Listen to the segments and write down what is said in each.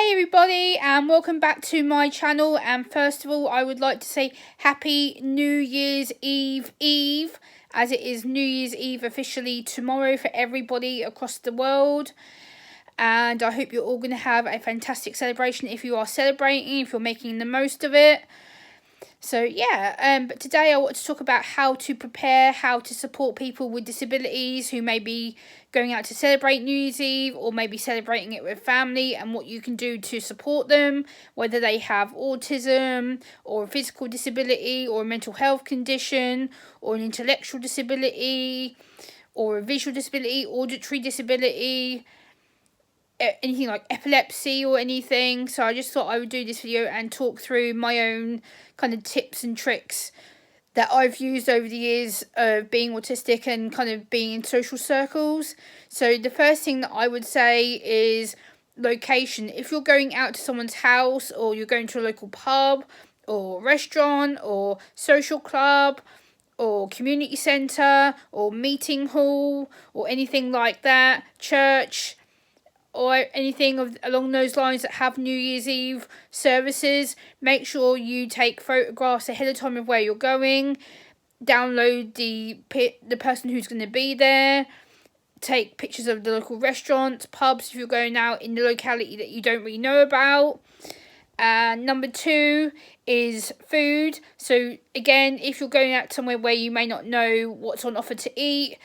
Hey everybody, and welcome back to my channel. And first of all, I would like to say Happy New Year's Eve, as it is New Year's Eve officially tomorrow for everybody across the world. And I hope you're all going to have a fantastic celebration if you are celebrating, if you're making the most of it. So yeah, but today I want to talk about how to prepare, how to support people with disabilities who may be going out to celebrate New Year's Eve or maybe celebrating it with family, and what you can do to support them, whether they have autism or a physical disability or a mental health condition or an intellectual disability or a visual disability, auditory disability, anything like epilepsy or anything. So I just thought I would do this video and talk through my own kind of tips and tricks that I've used over the years of being autistic and kind of being in social circles. So the first thing that I would say is location. If you're going out to someone's house, or you're going to a local pub or restaurant or social club or community centre or meeting hall or anything like that, church, or anything along those lines that have New Year's Eve services, make sure you take photographs ahead of time of where you're going, download the person who's going to be there, take pictures of the local restaurants, pubs if you're going out in the locality that you don't really know about. And number 2 is food. So again, if you're going out somewhere where you may not know what's on offer to eat,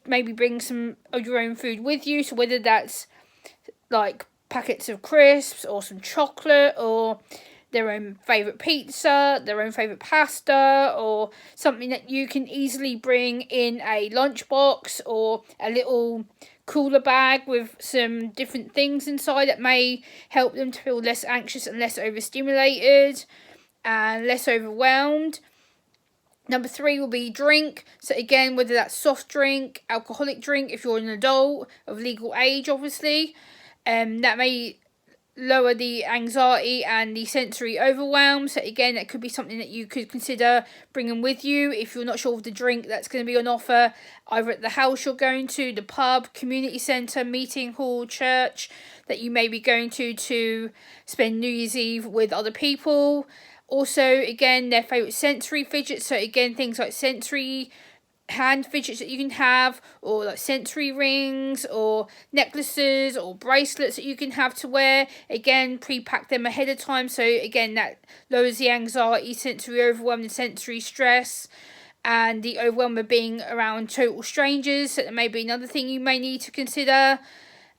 maybe bring some of your own food with you. So whether that's like packets of crisps or some chocolate or their own favourite pizza, their own favourite pasta, or something that you can easily bring in a lunchbox or a little cooler bag with some different things inside that may help them to feel less anxious and less overstimulated and less overwhelmed. Number 3 will be drink. So again, whether that's soft drink, alcoholic drink, if you're an adult of legal age, obviously. That may lower the anxiety and the sensory overwhelm. So again, that could be something that you could consider bringing with you if you're not sure of the drink that's going to be on offer, either at the house you're going to, the pub, community centre, meeting hall, church that you may be going to spend New Year's Eve with other people. Also, again, their favourite sensory fidgets. So again, things like sensory hand fidgets that you can have, or like sensory rings or necklaces or bracelets that you can have to wear. Again, pre-pack them ahead of time, so again that lowers the anxiety, sensory overwhelm, and sensory stress, and the overwhelm of being around total strangers. So that may be another thing you may need to consider.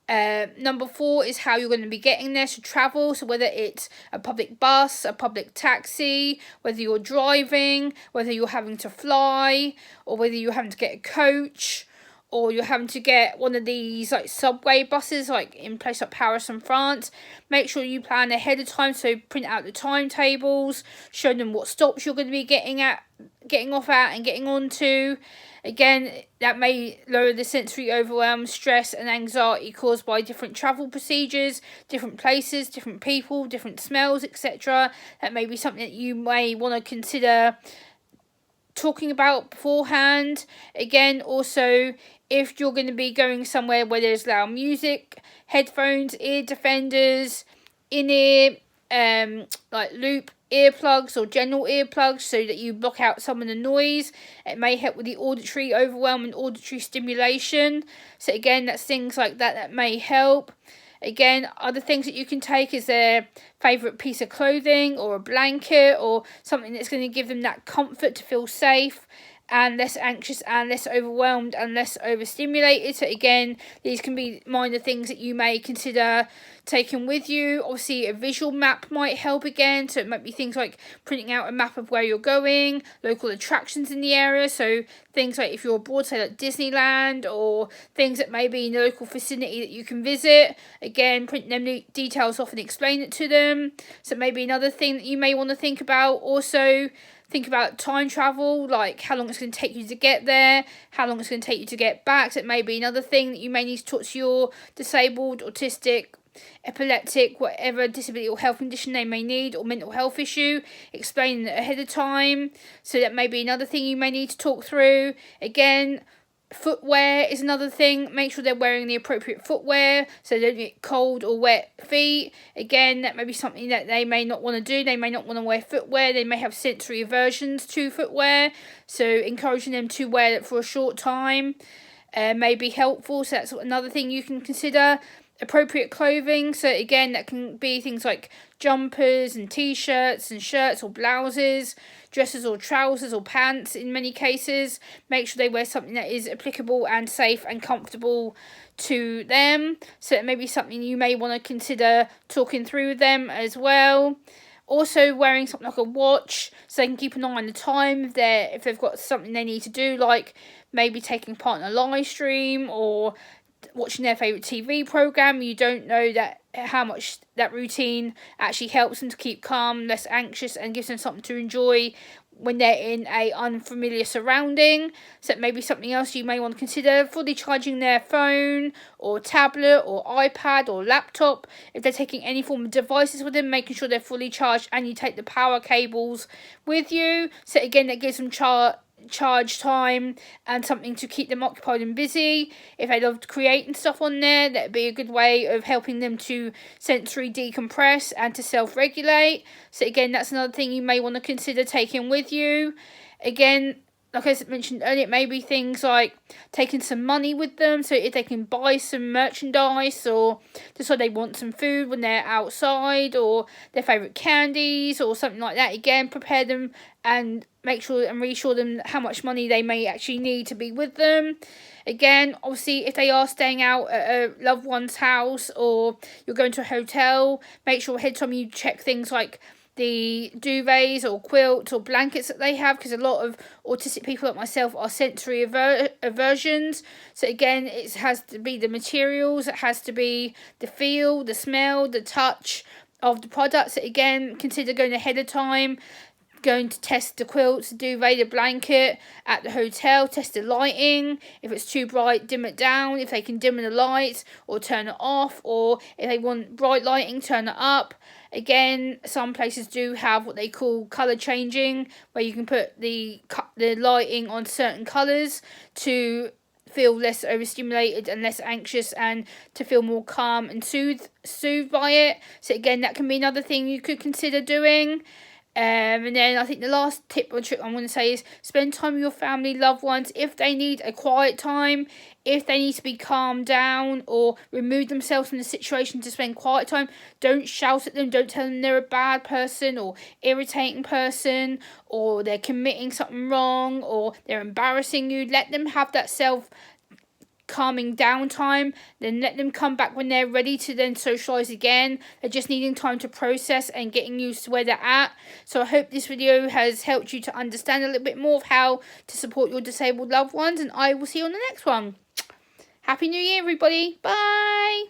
Number 4 is how you're going to be getting there, so travel. So whether it's a public bus, a public taxi, whether you're driving, whether you're having to fly, or whether you're having to get a coach, or you're having to get one of these like subway buses like in places like Paris and France. Make sure you plan ahead of time, so print out the timetables, show them what stops you're going to be getting off at and getting onto. Again, that may lower the sensory overwhelm, stress and anxiety caused by different travel procedures, different places, different people, different smells, etc. That may be something that you may want to consider talking about beforehand. Again, also, if you're going to be going somewhere where there's loud music, headphones, ear defenders, in-ear, like loop earplugs or general earplugs, so that you block out some of the noise. It may help with the auditory overwhelm and auditory stimulation. So again, that's things like that may help. Again, other things that you can take is their favourite piece of clothing or a blanket or something that's going to give them that comfort to feel safe and less anxious and less overwhelmed and less overstimulated. So again, these can be minor things that you may consider taking with you. Obviously, a visual map might help again, so it might be things like printing out a map of where you're going, local attractions in the area, so things like if you're abroad, say like Disneyland, or things that may be in the local vicinity that you can visit. Again, print them details off and explain it to them. So maybe another thing that you may want to think about. Also, think about time travel, like how long it's going to take you to get there, how long it's going to take you to get back. So it may be another thing that you may need to talk to your disabled, autistic, epileptic, whatever disability or health condition they may need, or mental health issue, explain it ahead of time. So that may be another thing you may need to talk through. Again, Footwear is another thing. Make sure they're wearing the appropriate footwear so they don't get cold or wet feet. Again, that may be something that they may not want to do. They may not want to wear footwear. They may have sensory aversions to footwear. So encouraging them to wear it for a short time may be helpful. So that's another thing you can consider. Appropriate clothing, so again that can be things like jumpers and t-shirts and shirts or blouses, dresses or trousers or pants in many cases. Make sure they wear something that is applicable and safe and comfortable to them. So it may be something you may want to consider talking through with them as well. Also wearing something like a watch so they can keep an eye on the time if they've got something they need to do, like maybe taking part in a live stream or watching their favourite TV programme. You don't know that how much that routine actually helps them to keep calm, less anxious, and gives them something to enjoy when they're in a unfamiliar surrounding. So it may be something else you may want to consider. Fully charging their phone or tablet or iPad or laptop. If they're taking any form of devices with them, making sure they're fully charged and you take the power cables with you. So again, that gives them charge time and something to keep them occupied and busy. If they love creating stuff on there, that'd be a good way of helping them to sensory decompress and to self-regulate. So again, that's another thing you may want to consider taking with you. Again, like I mentioned earlier, it may be things like taking some money with them, so if they can buy some merchandise or decide they want some food when they're outside, or their favourite candies or something like that. Again, prepare them and make sure and reassure them how much money they may actually need to be with them. Again, obviously, if they are staying out at a loved one's house or you're going to a hotel, make sure ahead of time you check things like the duvets or quilts or blankets that they have, because a lot of autistic people like myself are sensory aversions. So again, it has to be the materials, it has to be the feel, the smell, the touch of the products. So again, consider going ahead of time, going to test the quilts, the duvet, the blanket at the hotel, test the lighting. If it's too bright, dim it down. If they can dim the lights or turn it off, or if they want bright lighting, turn it up. Again, some places do have what they call colour changing, where you can put the lighting on certain colours to feel less overstimulated and less anxious, and to feel more calm and soothed by it. So again, that can be another thing you could consider doing. And then I think the last tip or trick I'm going to say is spend time with your family, loved ones. If they need a quiet time, if they need to be calmed down or remove themselves from the situation to spend quiet time, don't shout at them. Don't tell them they're a bad person or irritating person, or they're committing something wrong, or they're embarrassing you. Let them have that calming down time, then let them come back when they're ready to then socialise again. They're just needing time to process and getting used to where they're at. So I hope this video has helped you to understand a little bit more of how to support your disabled loved ones, and I will see you on the next one. Happy New Year, everybody. Bye.